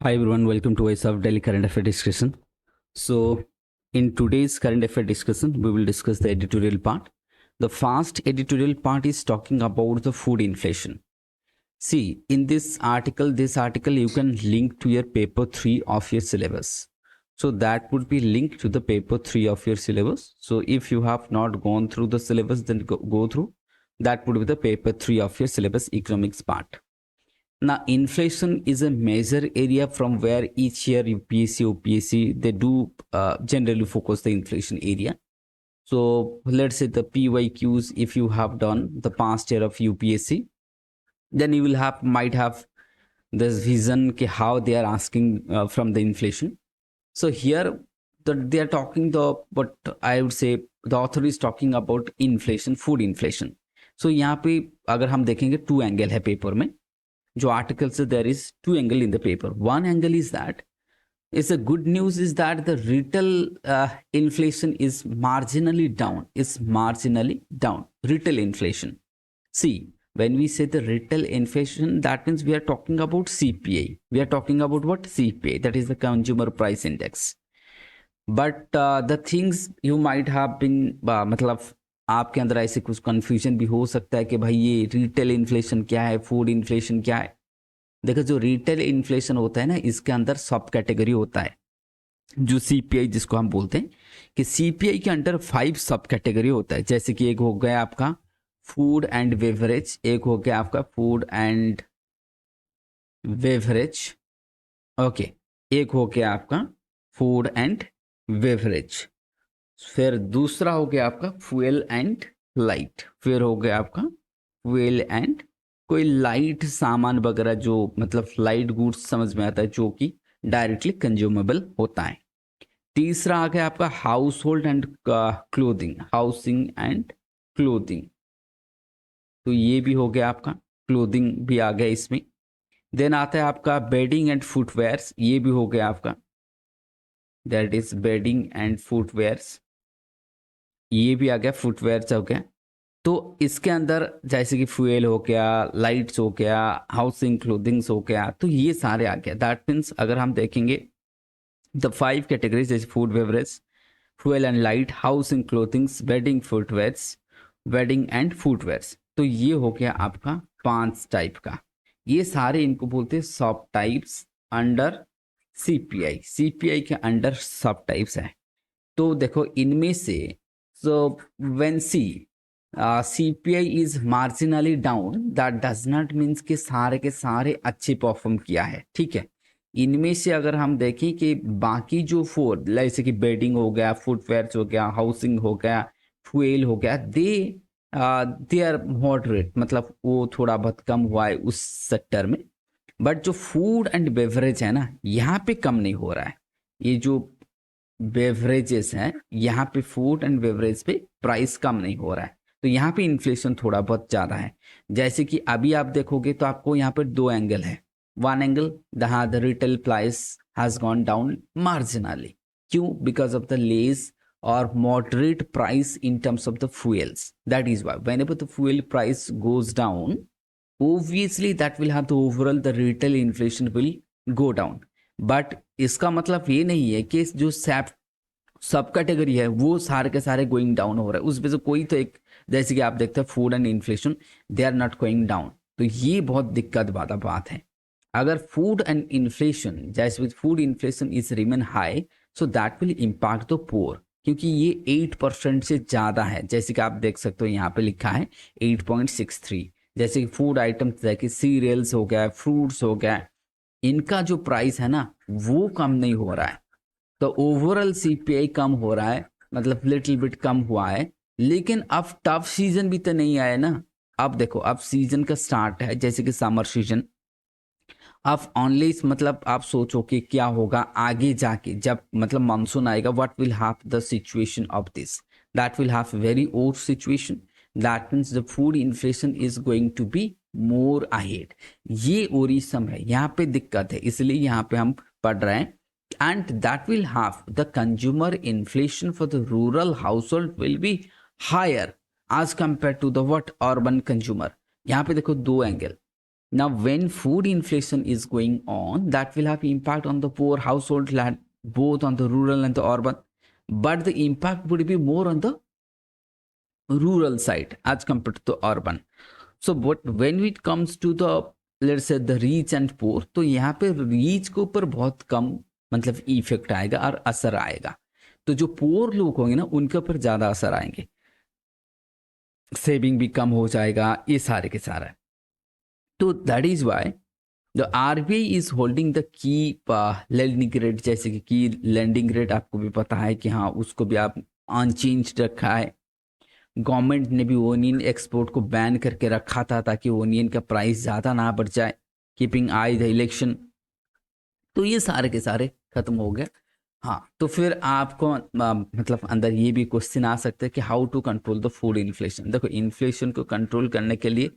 Hi everyone, welcome to Voice of Daily Current Affair discussion. So, in today's current affair discussion, we will discuss the editorial part. The first editorial part is talking about the food inflation. See, in this article you can link to your paper 3 of your syllabus. So that would be linked to the paper 3 of your syllabus. So if you have not gone through the syllabus, then go through. That would be the paper 3 of your syllabus economics part. Now, inflation is a major area from where each year UPSC, OPSC, they do generally focus the inflation area. So let's say the PYQs, if you have done the past year of UPSC, then you will might have this vision how they are asking from the inflation. So here they are talking but I would say the author is talking about inflation, food inflation. So यहाँ पे अगर हम देखेंगे to angle है paper में जो article से there is two angle in the paper. One angle is that is a good news is that the retail inflation is marginally down. Is marginally down. Retail inflation. See, when we say the retail inflation, that means we are talking about CPI. We are talking about what? CPI. That is the Consumer Price Index. But the things you might have been मतलब आपके अंदर ऐसे कुछ confusion भी हो सकता है कि भाई ये रिटेल इन्फ्लेशन क्या है, फूड इन्फ्लेशन क्या है. देखो, जो रिटेल इन्फ्लेशन होता है ना, इसके अंदर सब कैटेगरी होता है. जो सीपीआई जिसको हम बोलते हैं कि सीपीआई के अंडर 5 सब कैटेगरी होता है. जैसे कि एक हो गया आपका फूड एंड बेवरेज, एक हो गया आपका फूड एंड बेवरेज, ओके, एक हो गया आपका फूड एंड बेवरेज, फिर दूसरा हो गया आपका फ्यूल एंड लाइट, फिर हो गया आपका फ्यूल एंड कोई लाइट सामान वगैरह जो मतलब लाइट गुड्स समझ में आता है जो कि डायरेक्टली कंज्यूमेबल होता है. तीसरा आ गया आपका house hold and clothing, housing and clothing, तो ये भी हो गया आपका, क्लोथिंग भी आ गया इसमें. देन आता है आपका बेडिंग एंड फुटवेयर्स, ये भी हो गया आपका, that is bedding and footwears, ये भी आ गया, फुटवेयर्स हो गया. तो इसके अंदर जैसे कि फ्यूल हो गया, लाइट्स हो गया, हाउसिंग क्लोथिंग्स हो गया, तो ये सारे आ गया. दैट मीन्स अगर हम देखेंगे द 5 कैटेगरीज जैसे food beverage, fuel and light, housing clothings, wedding footwears, wedding and footwears, तो ये हो गया आपका 5 टाइप का. ये सारे इनको बोलते हैं सब टाइप्स अंडर सीपीआई. सीपीआई के अंडर सब टाइप्स है. तो देखो इनमें से so when CPI is marginally down, that does not means कि सारे के सारे अच्छे परफॉर्म किया है. ठीक है, इनमें से अगर हम देखें कि बाकी जो फोर जैसे कि बेडिंग हो गया, फुटवेयर्स हो गया, हाउसिंग हो गया, फ्यूल हो गया, दे आर मॉडरेट, मतलब वो थोड़ा बहुत कम हुआ है उस सेक्टर में. बट जो फूड एंड बेवरेज है ना, यहाँ पे कम नहीं हो रहा है. ये जो बेवरेजेस हैं, यहाँ पे फूड एंड बेवरेज पे प्राइस कम नहीं हो रहा है, तो यहाँ पे इन्फ्लेशन थोड़ा बहुत ज़्यादा है. जैसे कि अभी आप देखोगे तो आपको यहाँ पर दो एंगल है. One angle the retail price has gone down marginally. क्यों? Because of the less or moderate price in terms of the fuels. That is why whenever the fuel price goes down, obviously that will have the overall the retail inflation will go down. But इसका मतलब ये नहीं है कि जो सब category है वो सारे के सारे गोइंग डाउन हो रहा है. उसमें से कोई तो एक, जैसे कि आप देखते हैं food and inflation, they are not going down. तो ये बहुत दिक्कत वाला बात है. अगर फूड एंड इन्फ्लेशन, जैसे with food inflation is remain high, so that will impact the poor, क्योंकि ये 8% से ज़्यादा है. जैसे कि आप देख सकते हो यहाँ पे लिखा है 8.63. जैसे कि फूड आइटम्स जैसे सीरियल्स हो गया, फ्रूट्स हो गया, इनका जो प्राइस है ना वो कम नहीं हो रहा है. तो ओवरऑल सीपीआई कम हो रहा है, मतलब लिटिल बिट कम हुआ है. लेकिन अब टफ सीजन भी तो नहीं आया ना. अब देखो, अब सीजन का स्टार्ट है, जैसे कि समर सीजन. अब ऑनली मतलब आप सोचो कि क्या होगा आगे जाके, जब मतलब मानसून आएगा, what will have the situation of this. That will have very old situation. That means the food inflation is going to be more ahead. ये ओरिसम है, यहाँ पे दिक्कत है, इसलिए यहाँ पे हम पढ़ रहे हैं. And that will have the consumer inflation for the rural household will be higher as compared to the what urban consumer. यहाँ पे देखो दो angle. Now, when food inflation is going on, that will have impact on the poor household, both on the rural and the urban. But the impact would be more on the rural side as compared to urban. So, but when it comes to the, let's say, the rich and poor, तो यहाँ पे reach के ऊपर बहुत कम मतलब effect आएगा और असर आएगा. तो जो पोर लोग होंगे ना, उनके ऊपर ज्यादा असर आएंगे. सेविंग भी कम हो जाएगा, ये सारे के सारा. तो that is why the RBI is holding the key lending rate. जैसे कि लेंडिंग रेट आपको भी पता है कि हाँ, उसको भी आप अनचेंज रखा है. गवर्नमेंट ने भी ओनियन एक्सपोर्ट को बैन करके रखा था ताकि ओनियन का प्राइस ज़्यादा ना बढ़ जाए, कीपिंग आई द इलेक्शन. तो ये सारे के सारे खत्म हो गए. हाँ, तो फिर आपको मतलब अंदर ये भी क्वेश्चन आ सकता है कि how to control the food inflation. देखो, इन्फ्लेशन को कंट्रोल करने के लिए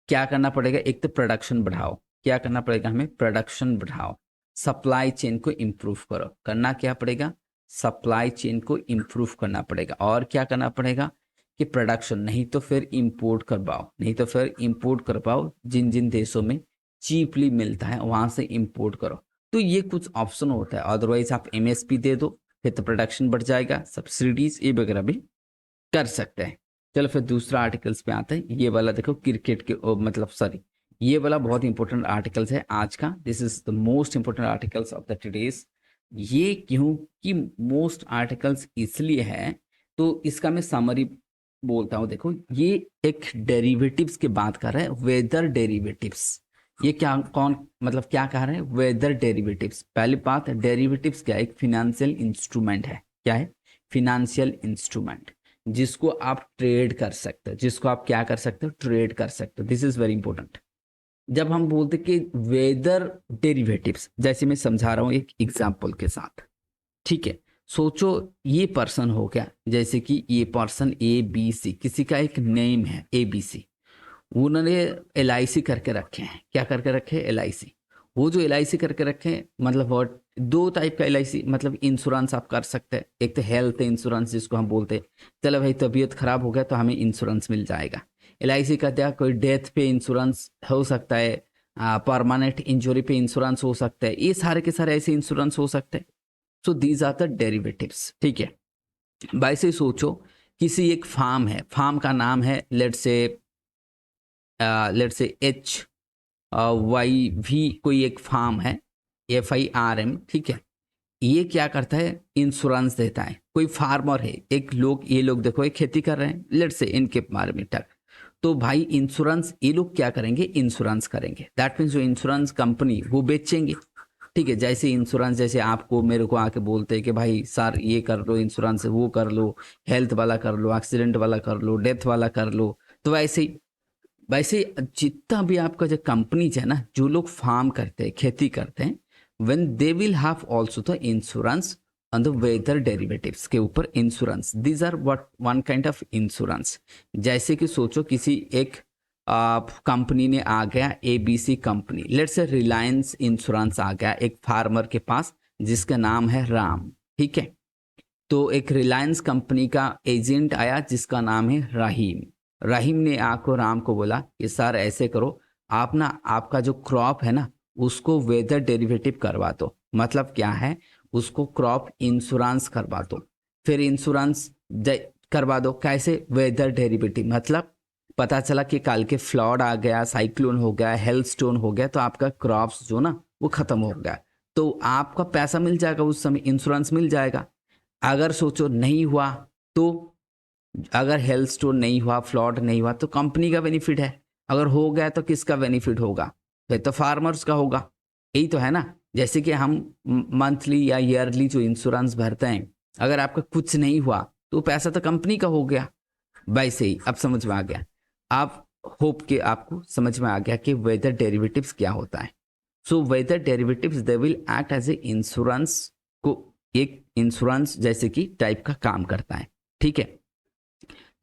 क्या करना पड़ेगा? एक तो प्रोडक्शन बढ़ाओ. क्या करना पड़ेगा हमें? प्रोडक्शन बढ़ाओ. सप्लाई चेन को इम्प्रूव करो. करना क्या पड़ेगा? सप्लाई चेन को इम्प्रूव करना पड़ेगा. और क्या करना पड़ेगा कि प्रोडक्शन, नहीं तो फिर इंपोर्ट करवाओ. नहीं तो फिर इंपोर्ट करवाओ, जिन जिन देशों में चीपली मिलता है वहां से इंपोर्ट करो. तो ये कुछ ऑप्शन होता है. अदरवाइज आप एमएसपी दे दो, फिर तो प्रोडक्शन बढ़ जाएगा. सब्सिडीज ये वगैरह भी कर सकते हैं. चलो फिर दूसरा आर्टिकल्स पे आते हैं. ये वाला देखो, क्रिकेट के मतलब सॉरी, ये वाला बहुत इंपॉर्टेंट आर्टिकल्स है आज का. This is the most important articles of the today's. ये क्यों कि मोस्ट आर्टिकल्स इसलिए है, तो इसका मैं समरी बोलता हूँ. देखो, ये एक डेरिवेटिव्स की बात कर रहे हैं, वेदर डेरिवेटिव्स. ये क्या, कौन मतलब क्या कह रहे हैं? Weather derivatives. पहली बात, डेरिवेटिव्स क्या है? एक फिनेंशियल इंस्ट्रूमेंट है. क्या है? फिनेंशियल इंस्ट्रूमेंट, जिसको आप ट्रेड कर सकते हो. जिसको आप क्या कर सकते हो? ट्रेड कर सकते हो. This is very important. जब हम बोलते कि वेदर डेरिवेटिव्स, जैसे मैं समझा रहा हूं एक एग्जांपल के साथ, ठीक है. सोचो ये पर्सन हो गया, जैसे कि ये पर्सन ए बी सी, किसी का एक नेम है ए बी सी. उन्होंने LIC करके रखे हैं. क्या करके रखे? LIC. वो जो LIC करके रखे हैं, मतलब और दो टाइप का LIC मतलब इंश्योरेंस आप कर सकते हैं. एक तो हेल्थ इंश्योरेंस जिसको हम बोलते हैं, चलो भाई तबीयत खराब हो गया तो हमें इंश्योरेंस मिल जाएगा. LIC का क्या, कोई डेथ पे इंश्योरेंस हो सकता है, परमानेंट इंजरी पे इंश्योरेंस हो सकता है. ये सारे के सारे ऐसे इंश्योरेंस हो सकते हैं. So these are the derivatives. ठीक है. वैसे सोचो, किसी एक फार्म है, फार्म का नाम है लेट्स से HYV, कोई एक फार्म है, FIRM. ठीक है. ये क्या करता है? इंश्योरेंस देता है. कोई फार्मर है, एक लोग, ये लोग देखो, एक खेती कर रहे हैं लेट्स से, इनके बारे में टक. तो भाई इंश्योरेंस ये लोग क्या करेंगे? इंश्योरेंस करेंगे. दैट मीन्स जो इंश्योरेंस कंपनी वो बेचेंगे. ठीक है. जैसे इंश्योरेंस, जैसे आपको मेरे को आके बोलते हैं कि भाई सर ये कर लो इंश्योरेंस, वो कर लो, हेल्थ वाला कर लो, एक्सीडेंट वाला कर लो, डेथ वाला कर लो. तो वैसे जितना भी आपका जो कंपनीज है ना, जो लोग फार्म करते हैं, खेती करते हैं, when they will have also the insurance on the weather derivatives के ऊपर insurance. These are what one kind of insurance. जैसे कि सोचो किसी एक कंपनी ने आ गया, ABC company, let's say Reliance insurance आ गया एक फार्मर के पास जिसका नाम है राम. ठीक है. तो एक रिलायंस कंपनी का एजेंट आया जिसका नाम है राहीम. राहीम ने आको राम को बोला कि सर ऐसे करो, आप ना आपका जो क्रॉप है ना उसको वेदर डेरिवेटिव करवा दो. मतलब क्या है? उसको क्रॉप इंश्योरेंस करवा दो. फिर इंश्योरेंस करवा दो. कैसे? Weather derivative. मतलब पता चला कि कल के फ्लड आ गया, साइक्लोन हो गया, हेल्थ स्टोन हो गया, तो आपका क्रॉप्स जो ना वो खत्म हो गया, तो आपका पैसा मिल जाएगा, उस समय इंश्योरेंस मिल जाएगा. अगर सोचो नहीं हुआ, तो अगर हेल्थ स्टोन नहीं हुआ, फ्लड नहीं हुआ, तो कंपनी का बेनिफिट है. अगर हो गया तो किसका बेनिफिट होगा? फिर तो फार्मर्स का होगा. यही तो है ना. जैसे कि हम मंथली या ईयरली जो इंश्योरेंस भरते हैं, अगर आपका कुछ नहीं हुआ तो पैसा तो कंपनी का हो गया. वैसे ही अब समझ में आ गया. आप होप कि आपको समझ में आ गया कि वेदर डेरिवेटिव्स क्या होता है. So weather derivatives they will act as a insurance, को एक इंश्योरेंस जैसे कि टाइप का काम करता है. ठीक है.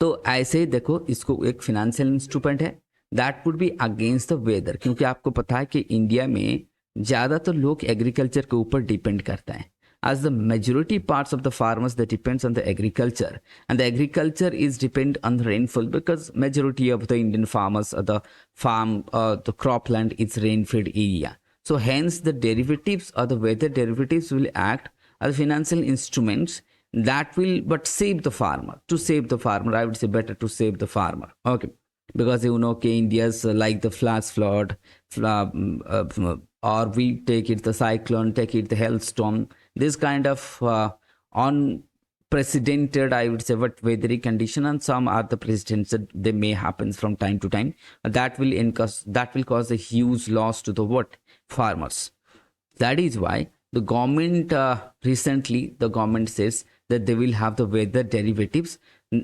तो ऐसे देखो, इसको एक फिनेंशियल इंस्ट्रूमेंट है that would be against the weather. क्योंकि आपको पता है कि इंडिया में ज़्यादातर लोग एग्रीकल्चर के ऊपर डिपेंड करता है. as the majority parts of the farmers that depends on the agriculture, and the agriculture is depend on the rainfall, because majority of the Indian farmers or the farm the cropland is rainfed area. So hence the derivatives or the weather derivatives will act as financial instruments that will but save the farmer. To save the farmer, I would say better to save the farmer. Okay, because you know okay, India's like the flash flood, or we take it the cyclone, take it the hailstorm, this kind of unprecedented, I would say, what weathery condition, and some are the precedents that they may happen from time to time, that will cause a huge loss to the what farmers. That is why the government recently the government says that they will have the weather derivatives,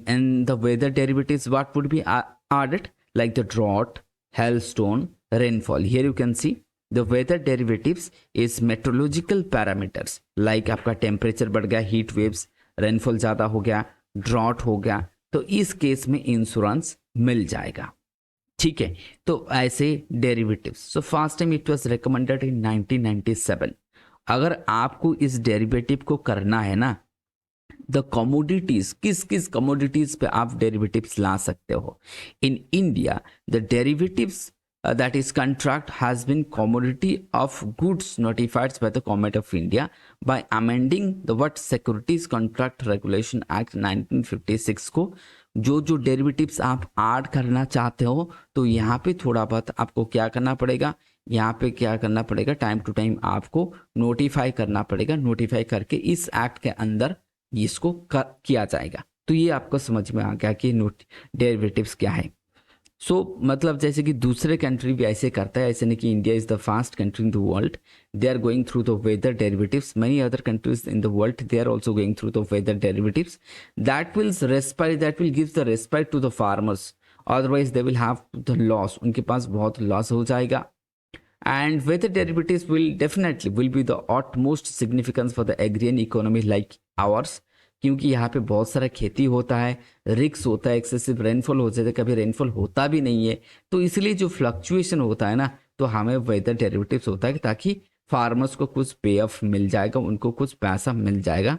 and the weather derivatives what would be added, like the drought, hailstone, rainfall. Here you can see the weather derivatives is meteorological parameters, like आपका temperature बढ़ गया, heat waves, rainfall ज़्यादा हो गया, drought हो गया, तो इस केस में इंश्योरेंस मिल जाएगा. ठीक है, तो ऐसे derivatives. So first time it was recommended in 1997. अगर आपको इस डेरिवेटिव को करना है ना, द कमोडिटीज, किस किस कमोडिटीज पे आप डेरिवेटिव्स ला सकते हो. In India the derivatives that is contract has been commodity of goods notified by the Government of India by amending the what Securities Contract Regulation Act 1956 को. जो जो डेरिवेटिव्स आप ऐड करना चाहते हो, तो यहाँ पे थोड़ा बहुत आपको क्या करना पड़ेगा, यहाँ पे क्या करना पड़ेगा, टाइम टू टाइम आपको नोटिफाई करना पड़ेगा. नोटिफाई करके इस एक्ट के अंदर इसको किया जाएगा. तो ये आपको समझ में आ गया कि डेरिवेटिव्स क्या है. सो मतलब जैसे कि दूसरे कंट्री भी ऐसे करता है, ऐसे नहीं कि India is the fast country in the world. They are going through the weather derivatives. Many other countries in the world they are also going through the weather derivatives. That will respite, that will give the respite to the farmers. Otherwise they will have the loss, उनके पास बहुत loss हो जाएगा. And weather derivatives will definitely be the utmost significance for the agrarian economy like ours. क्योंकि यहाँ पे बहुत सारा खेती होता है, रिक्स होता है, एक्सेसिव रेनफॉल हो जाता है, कभी रेनफॉल होता भी नहीं है, तो इसलिए जो फ्लक्चुएशन होता है ना, तो हमें वेदर डेरिवेटिव्स होता है ताकि फार्मर्स को कुछ पे ऑफ मिल जाएगा, उनको कुछ पैसा मिल जाएगा,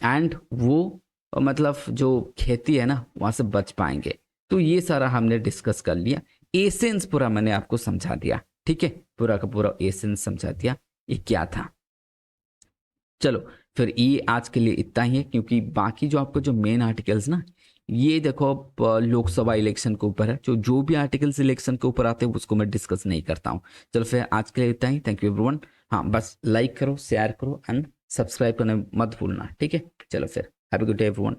एंड वो मतलब जो खेती है ना वहाँ से बच पाएंगे. तो ये सारा हमने डिस्कस कर लिया. एसेंस पूरा मैंने आपको समझा दिया. ठीक है, पूरा का पूरा एसेंस समझा दिया ये क्या था. चलो फिर ये आज के लिए इतना ही है, क्योंकि बाकी जो आपको जो मेन आर्टिकल्स ना, ये देखो लोकसभा इलेक्शन के ऊपर है. जो भी आर्टिकल्स इलेक्शन के ऊपर आते हैं उसको मैं डिस्कस नहीं करता हूँ. चलो फिर आज के लिए इतना ही. Thank you everyone. हाँ, बस लाइक करो, शेयर करो एंड सब्सक्राइब करना मत भूलना. ठीक है, चलो फिर have a good day everyone.